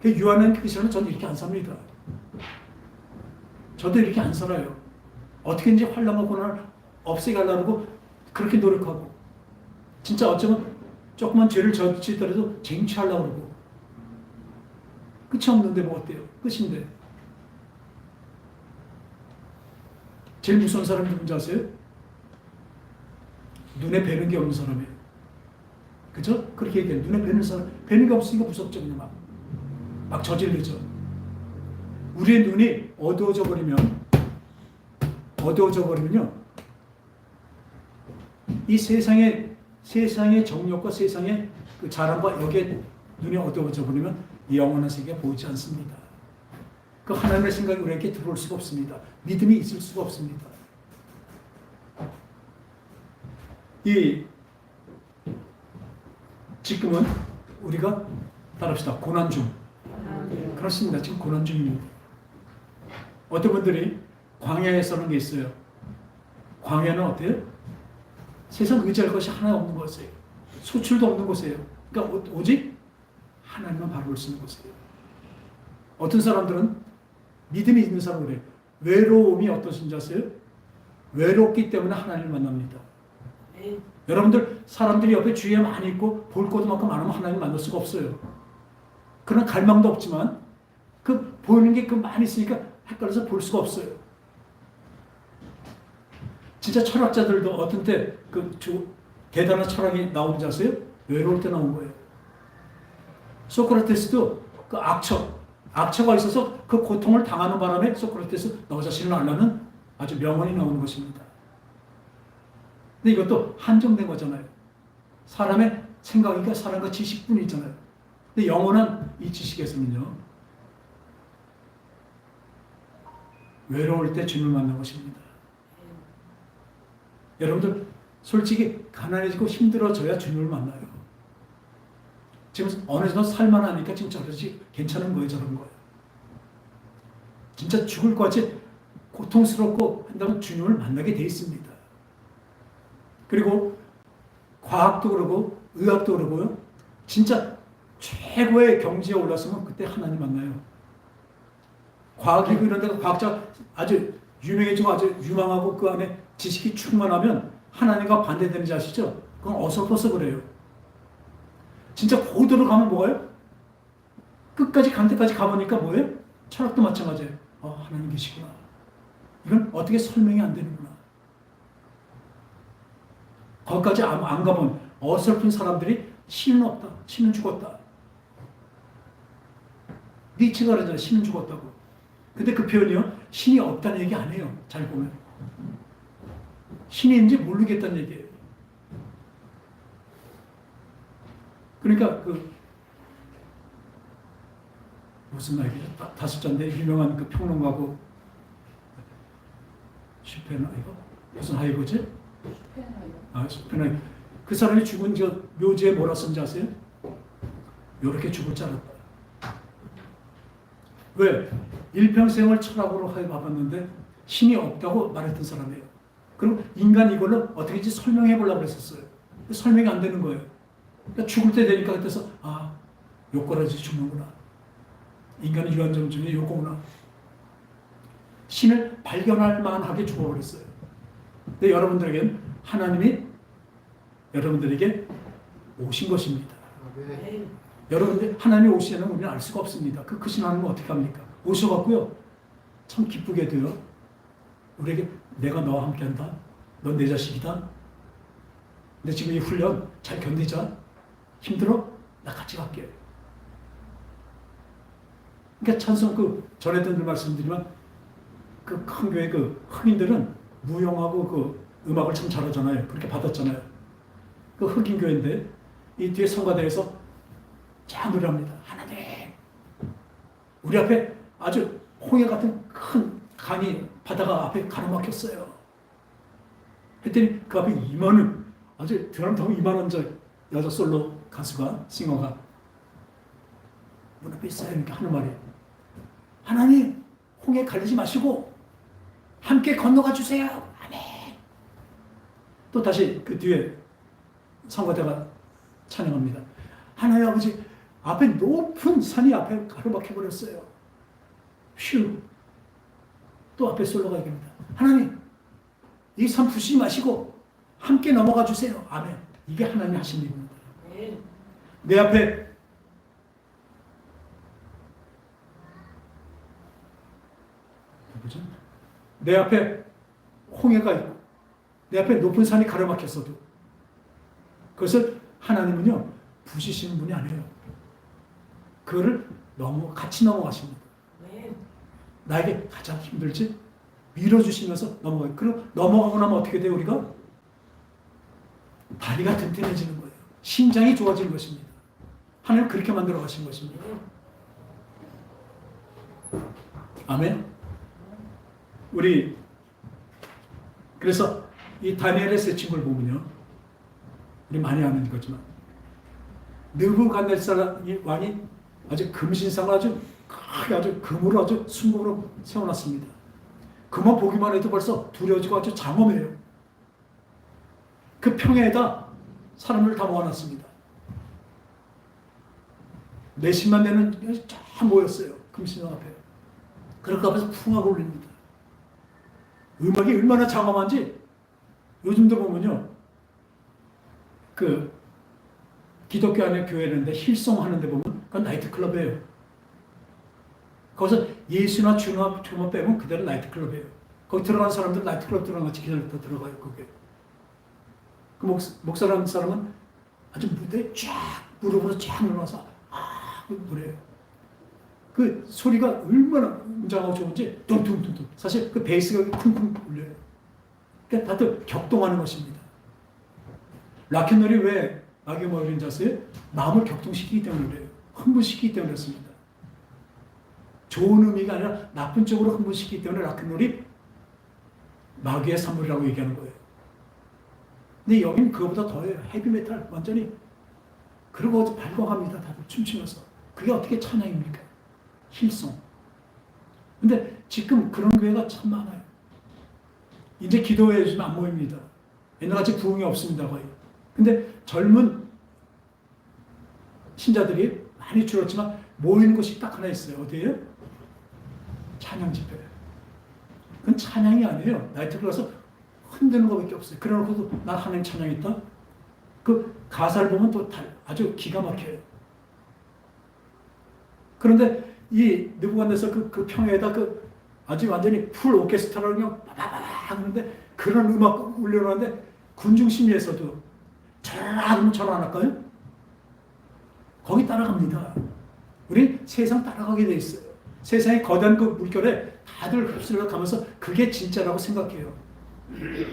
유한한 끝이라면 저는 이렇게 안 삽니다. 저도 이렇게 안 살아요. 어떻게든지 환난과 고난을 없애게 하려고 그렇게 노력하고, 진짜 어쩌면 조그만 죄를 저지더라도 쟁취하려고 그러고, 끝이 없는데 뭐 어때요? 끝인데. 제일 무서운 사람이 누군지 아세요? 눈에 뵈는 게 없는 사람이에요. 그죠? 그렇게 얘기해요. 눈에 뵈는 사람, 뵈는 게 없으니까 무섭죠. 그냥 막 저질르죠. 우리의 눈이 어두워져 버리면요. 이 세상의 정욕과 세상의 그 자랑과 여기에 눈이 어두워져 버리면 이 영원한 세계가 보이지 않습니다. 그 하나님의 생각이 우리에게 들어올 수가 없습니다. 믿음이 있을 수가 없습니다. 지금은 우리가 따라합시다. 고난 중. 그렇습니다. 지금 고난 중입니다. 어떤 분들이 광야에 서는 게 있어요. 광야는 어때요? 세상 의지할 것이 하나 없는 곳이에요. 소출도 없는 곳이에요. 그러니까 오직 하나님만 바라볼 수 있는 곳이에요. 어떤 사람들은 믿음이 있는 사람은 그래요. 외로움이 어떠신지 아세요? 외롭기 때문에 하나님을 만납니다. 여러분들 사람들이 옆에 주위에 많이 있고 볼 것만큼 많으면 하나님 만날 수가 없어요. 그런 갈망도 없지만 그 보이는 게 그 많이 있으니까 헷갈려서 볼 수가 없어요. 진짜 철학자들도 어떤 때 대단한 철학이 나오는지 아세요? 외로울 때 나온 거예요. 소크라테스도 그 악처가 있어서 그 고통을 당하는 바람에 소크라테스 너 자신을 알라는 아주 명언이 나오는 것입니다. 근데 이것도 한정된 거잖아요. 사람의 생각이니까 사람과 지식뿐이잖아요. 근데 영원한 이 지식에서는요, 외로울 때 주님을 만난 것입니다. 여러분들 솔직히 가난해지고 힘들어져야 주님을 만나요. 지금 어느 정도 살만하니까 지금 저러지 괜찮은 거예요, 저런 거예요. 진짜 죽을 것 같이 고통스럽고 한다면 주님을 만나게 돼 있습니다. 그리고 과학도 그러고 의학도 그러고요. 진짜 최고의 경지에 올랐으면 그때 하나님 만나요. 과학이고 이런 데가 과학자 아주 유명해지고 아주 유망하고 그 안에 지식이 충만하면 하나님과 반대되는지 아시죠? 그건 어설퍼서 그래요. 진짜 고도로 가면 뭐예요? 끝까지 간 데까지 가보니까 뭐예요? 철학도 마찬가지예요. 하나님 계시구나. 이건 어떻게 설명이 안 되는구나. 거기까지 안 가본 어설픈 사람들이 신은 없다. 신은 죽었다. 니체가 그러잖아요. 신은 죽었다고. 근데 그 표현이요. 신이 없다는 얘기 안 해요. 잘 보면. 신이 있는지 모르겠다는 얘기예요. 그러니까 무슨 말이죠? 다섯 잔데 유명한 그 평론가고 슈펜하이거? 무슨 하이거지? 슈펜하이거. 그 사람이 죽은 저 묘지에 뭐라 쓴지 아세요? 요렇게 죽을 줄 알았다. 왜? 일평생을 철학으로 해봐봤는데 신이 없다고 말했던 사람이에요. 그럼 인간 이걸로 어떻게든지 설명해 보려고 그랬었어요. 설명이 안 되는 거예요. 그러니까 죽을 때 되니까 그때서 요거라지 죽는구나. 인간의 유한점 중에 요거구나. 신을 발견할 만하게 죽어버렸어요. 근데 여러분들에게는 하나님이 여러분들에게 오신 것입니다. 네. 여러분들 하나님이 오시는 우리는 알 수가 없습니다. 그 크신 하나님은 어떻게 합니까? 오셔갖고요. 참 기쁘게도요. 우리에게 내가 너와 함께한다. 넌 내 자식이다. 근데 지금 이 훈련 잘 견디자. 힘들어? 나 같이 갈게. 그러니까 찬송 전에도 말씀드리면 그 큰 교회 흑인들은 무용하고 음악을 참 잘하잖아요. 그렇게 받았잖아요. 그 흑인 교회인데 이 뒤에 성가대에서 쫙 노래합니다. 하나님, 우리 앞에 아주 홍해 같은 큰 강이 바다가 앞에 가로막혔어요. 했더니 그 앞에 이만한 아주 드럼 더 이만한 저 여자 솔로 가수가 싱어가 문 앞에 있어요. 그러니까 하는 말이 하나님 홍해 가리지 마시고 함께 건너가 주세요. 아멘. 또 다시 그 뒤에 성가대가 찬양합니다. 하나님 아버지 앞에 높은 산이 앞에 가로막혀 버렸어요. 휴. 또 앞에 솔로가 얘기합니다. 하나님 이 산 부수지 마시고 함께 넘어가 주세요. 아멘. 이게 하나님이 하신 일입니다. 내 앞에 뭐죠? 내 앞에 홍해가 있고 내 앞에 높은 산이 가로막혔어도 그것을 하나님은요 부시시는 분이 아니에요. 그거를 같이 넘어가십니다. 나에게 가장 힘들지 밀어주시면서 넘어가요. 그럼 넘어가고 나면 어떻게 돼요? 우리가 다리가 튼튼해지는 거예요. 심장이 좋아지는 것입니다. 하나님 그렇게 만들어 가신 것입니다. 아멘. 우리 그래서 이 다니엘의 세 친구를 보면요, 우리 많이 아는 거지만 느부갓네살 왕이 아주 금신상을 아주 크게 아주 금으로 아주 순금으로 세워놨습니다. 그만 보기만 해도 벌써 두려워지고 아주 장엄해요. 그 평야에다 사람을 다 모아놨습니다. 몇십만 대는 쫙 모였어요. 금신상 앞에. 그렇게 하면서 풍악을 울립니다. 음악이 얼마나 장엄한지 요즘도 보면요. 기독교 안에 교회인데 힐송 하는데 보면 그건 나이트클럽이에요. 거기서 예수나 주나 빼면 그대로 나이트클럽이에요. 거기 들어간 사람들 나이트클럽 들어간 같이 기다렸다 들어가요. 거기에. 그 목사라는 사람은 아주 무대에 쫙 무릎으로 쫙 눌러서 노래해요. 그 소리가 얼마나 웅장하고 좋은지 뚱뚱뚱뚱. 사실 그 베이스가 쿵쿵 울려요. 그러니까 다들 격동하는 것입니다. 락앤롤이 왜 악의 머리인지 아세요? 마음을 격동시키기 때문에 그래요. 흥분시키기 때문에 그렇습니다. 좋은 의미가 아니라 나쁜 쪽으로 흥분시키기 때문에 락앤롤이 마귀의 산물이라고 얘기하는 거예요. 근데 여기는 그거보다 더해요. 헤비메탈 완전히. 그러고 발광합니다. 다들 춤추면서. 그게 어떻게 찬양입니까? 힐송. 근데 지금 그런 교회가 참 많아요. 이제 기도회 요즘 안 모입니다. 옛날같이 부흥이 없습니다. 거의. 근데 젊은 신자들이 많이 줄었지만 모이는 곳이 딱 하나 있어요. 어디예요? 찬양 집회. 그건 찬양이 아니에요. 나이트클럽에서 흔드는 것밖에 없어요. 그래놓고도 난 하나님 찬양했다. 그 가사를 보면 또 아주 기가 막혀요. 그런데 이 느부갓네살 그 평야에다 아주 완전히 풀 오케스트라를 그냥 바바바바 하는데 그런 음악 울려놓는데 군중 심리에서도 저러면 저러 안 할까요? 거기 따라갑니다. 우리 세상 따라가게 돼 있어요. 세상의 거대한 그 물결에 다들 휩쓸려 가면서 그게 진짜라고 생각해요.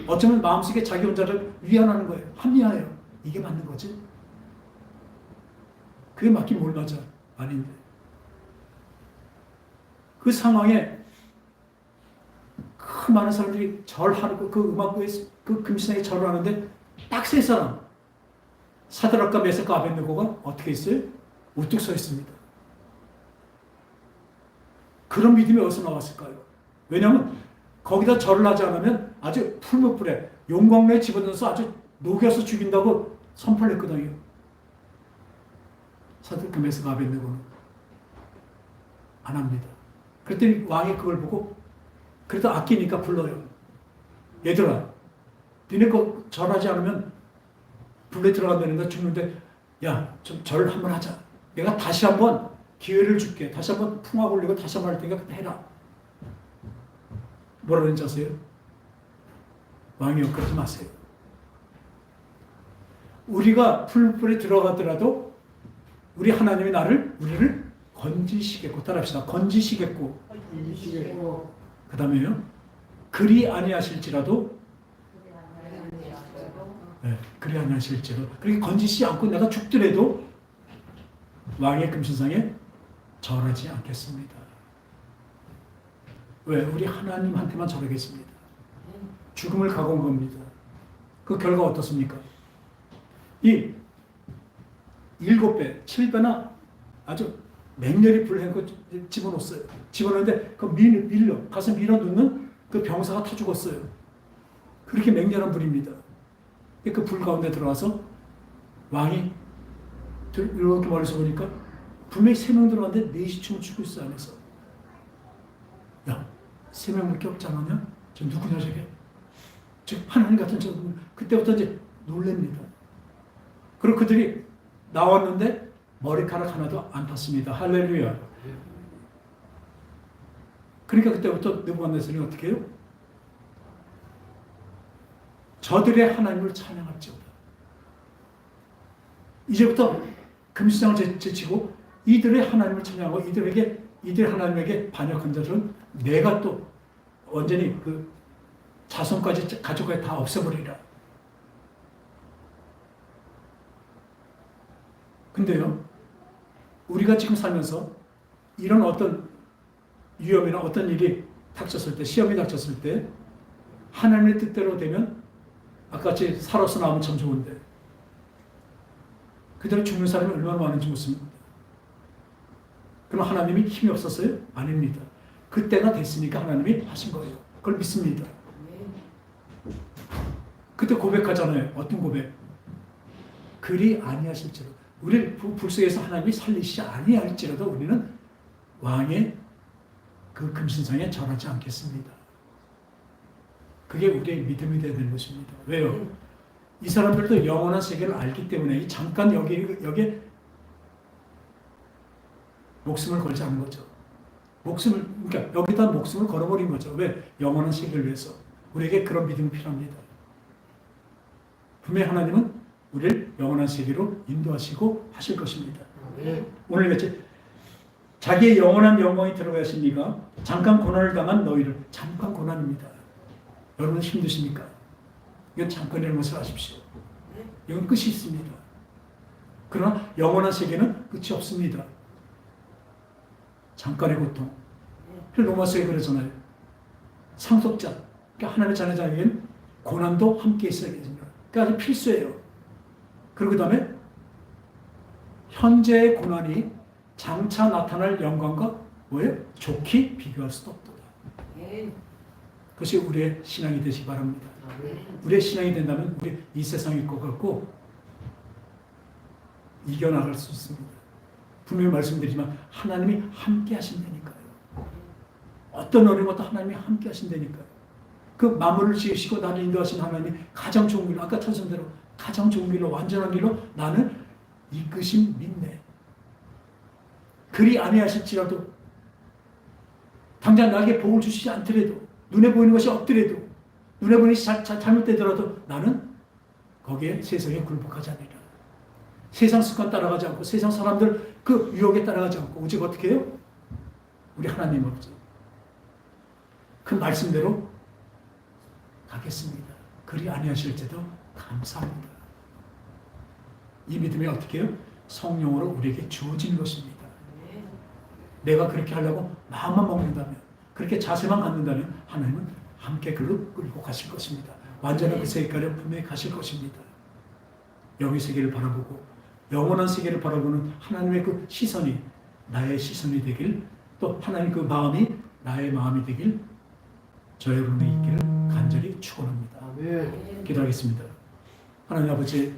어쩌면 마음속에 자기 혼자를 위안하는 거예요. 합리화해요. 이게 맞는 거지? 그게 맞긴 뭘 맞아? 아닌데. 그 상황에 그 많은 사람들이 절하고 그 음악부에 그 금신상에 절을 하는데 딱 세 사람 사드락과 메삭과 아벳느고가 어떻게 있어요? 우뚝 서 있습니다. 그런 믿음이 어디서 나왔을까요? 왜냐하면 거기다 절을 하지 않으면 아주 풀무불에 용광로에 집어넣어서 아주 녹여서 죽인다고 선포를 했거든요. 사드락과 메삭과 아벳느고는 안 합니다. 그랬더니 왕이 그걸 보고 그래도 아끼니까 불러요. 얘들아, 니네 거 절하지 않으면 불에 들어간다는데 죽는데 야, 좀 절 한번 하자. 내가 다시 한번 기회를 줄게. 다시 한번 풍악 올리고 다시 한번 할 테니까 해라. 뭐라 그런지 아세요? 왕이요, 그러지 마세요. 우리가 풀불에 들어가더라도 우리 하나님이 우리를 건지시겠고, 따라합시다. 건지시겠고. 그 다음에요. 그리 아니하실지라도, 네, 그리 아니하실지라도. 그렇게 건지시 않고 내가 죽더라도 왕의 금신상에 절하지 않겠습니다. 왜? 우리 하나님한테만 절하겠습니다. 죽음을 각오한 겁니다. 그 결과 어떻습니까? 이 7배, 7배나 아주 맹렬히 불행한 집어넣었어요. 집어넣는데 가서 밀어 넣는 그 병사가 타 죽었어요. 그렇게 맹렬한 불입니다. 그 불 가운데 들어와서 왕이 이렇게 멀리서 보니까 분명히 3명 들어갔는데 4시 춤을 추고 있어 안에서. 야, 3명밖에 없지 않았냐? 저 누구냐 저게? 저 하나님 같은 저 그때부터 이제 놀랍니다. 그리고 그들이 나왔는데 머리카락 하나도 안 탔습니다. 할렐루야. 그러니까 그때부터 느부갓네살이 어떻게 해요? 저들의 하나님을 찬양할지어다. 이제부터 금신상을 제치고 이들의 하나님을 찬양하고 이들의 하나님에게 반역한 자들은 내가 또 완전히 그 자손까지 가족까지 다 없애버리라. 근데요, 우리가 지금 살면서 이런 어떤 위험이나 어떤 일이 닥쳤을 때, 시험이 닥쳤을 때 하나님의 뜻대로 되면 아까같이 살아서 나오면 참 좋은데 그대로 죽는 사람이 얼마나 많은지 묻습니다. 그럼 하나님이 힘이 없었어요? 아닙니다. 그때가 됐으니까 하나님이 하신 거예요. 그걸 믿습니다. 그때 고백하잖아요. 어떤 고백? 그리 아니하실지라도 우리를 불속에서 하나님이 살리시지 아니할지라도 우리는 왕의 그 금신상에 절하지 않겠습니다. 그게 우리의 믿음이 되야 되는 것입니다. 왜요? 이 사람들도 영원한 세계를 알기 때문에 잠깐 여기에 목숨을 걸지 않은 거죠. 그러니까 여기다 목숨을 걸어버린 거죠. 왜? 영원한 세계를 위해서. 우리에게 그런 믿음이 필요합니다. 분명히 하나님은 우리를 영원한 세계로 인도하시고 하실 것입니다. 오늘 같이 자기의 영원한 영광이 들어가십니까? 잠깐 고난을 당한 너희를. 잠깐 고난입니다. 여러분 힘드십니까? 이건 잠깐이라는 것을 아십시오. 이건 끝이 있습니다. 그러나 영원한 세계는 끝이 없습니다. 잠깐의 고통. 로마서에 그러잖아요. 상속자, 그러니까 하나님의 자녀자에게는 고난도 함께 있어야 됩니다. 그러니까 아주 필수예요. 그리고 그 다음에 현재의 고난이 장차 나타날 영광과 뭐예요? 좋게 비교할 수도 없도다. 그것이 우리의 신앙이 되시기 바랍니다. 우리의 신앙이 된다면 우리 이 세상일 것 같고 이겨나갈 수 있습니다. 분명히 말씀드리지만 하나님이 함께 하신다니까요. 어떤 어려운 것도 하나님이 함께 하신다니까요. 그 마무리를 지으시고 나를 인도하신 하나님 가장 좋은 길로, 아까 천선대로 가장 좋은 길로, 완전한 길로 나는 이끄심 믿네. 그리 아니하실지라도, 당장 나에게 복을 주시지 않더라도, 눈에 보이는 것이 없더라도, 눈에 보이는 것이 잘못되더라도 나는 거기에 세상에 굴복하지 않으리라. 세상 습관 따라가지 않고, 세상 사람들 그 유혹에 따라가지 않고, 오직 어떻게 해요? 우리 하나님 아버지 그 말씀대로 가겠습니다. 그리 아니하실지도 감사합니다. 이 믿음이 어떻게 해요? 성령으로 우리에게 주어진 것입니다. 내가 그렇게 하려고 마음만 먹는다면, 그렇게 자세만 갖는다면 하나님은 함께 그로 끌고 가실 것입니다. 완전한 그 세계까지 분명히 가실 것입니다. 영의 세계를 바라보고 영원한 세계를 바라보는 하나님의 그 시선이 나의 시선이 되길, 또 하나님 그 마음이 나의 마음이 되길 저 여러분이 있기를 간절히 축원합니다. 기도하겠습니다. 하나님 아버지,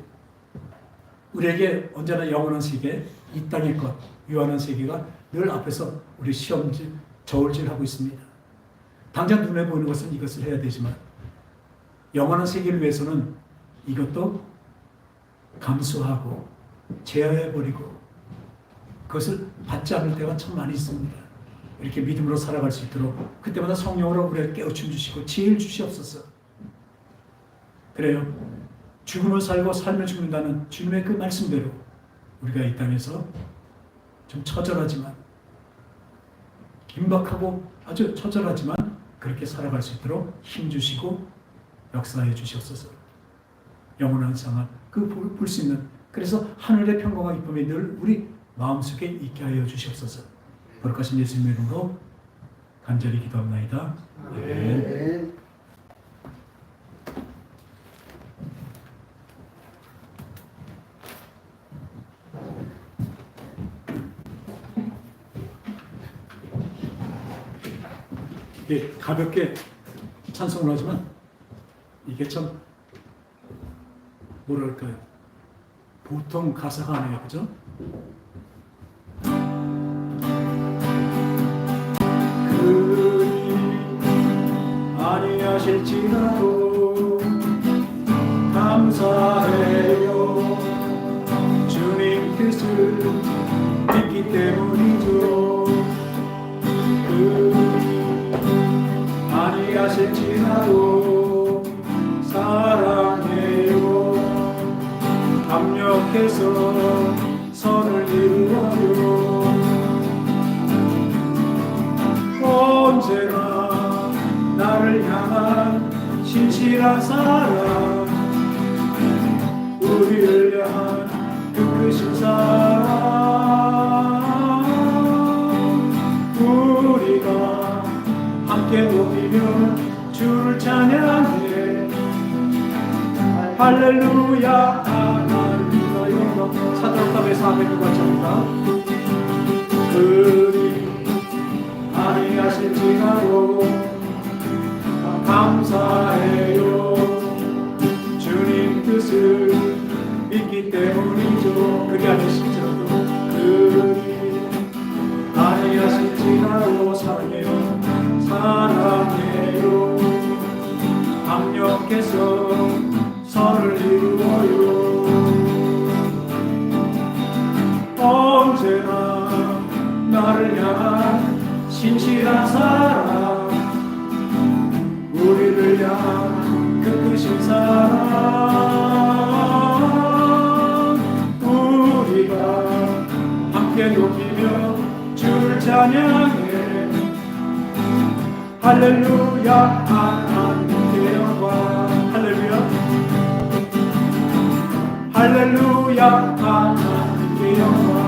우리에게 언제나 영원한 세계, 이 땅의 것, 유한한 세계가 늘 앞에서 우리 시험질, 저울질하고 있습니다. 당장 눈에 보이는 것은 이것을 해야 되지만 영원한 세계를 위해서는 이것도 감수하고 제어해버리고 그것을 받지 않을 때가 참 많이 있습니다. 이렇게 믿음으로 살아갈 수 있도록 그때마다 성령으로 우리에게 깨우쳐 주시고 지혜를 주시옵소서. 그래요. 죽으면 살고 살면 죽는다는 주님의 그 말씀대로 우리가 이 땅에서 좀 처절하지만, 긴박하고 아주 처절하지만 그렇게 살아갈 수 있도록 힘주시고 역사해 주시옵소서. 영원한 상한 그 볼 수 있는, 그래서 하늘의 평강과 기쁨이 늘 우리 마음속에 있게 하여 주시옵소서. 거룩하신 예수님의 이름으로 간절히 기도합나이다. 아멘. 이게 가볍게 찬송을 하지만 이게 참 뭐랄까요, 보통 가사가 아니에요, 그죠? 그리 아니하실지라도 감사해요. 주님 뜻을 믿기 때문이죠. 그리 아니하실지라도 사랑해요. 합력해서 선을 이루어요. 언제나 나를 향한 신실한 사랑, 우리를 향한 그 크신 사랑, 우리가 함께 높이며 주를 찬양해. 할렐루야. 할렐루야. 사드락답에서 아멘을 같이합니다. 그리 아니하실지라도 감사해요. 주님 뜻을 믿기 때문이죠. 그리 아니실지라도, 그리 아니하실지라도 사랑해요. 사랑해요. 합력해서 선을 이루어요. 언제나 나를 향한 신실한 사랑, 우리를 향한 그 크신 사랑, 우리가 함께 높이며 주를 찬양해. 할렐루야. 하나님께 영광. 할렐루야. 할렐루야. 하나님께 영광.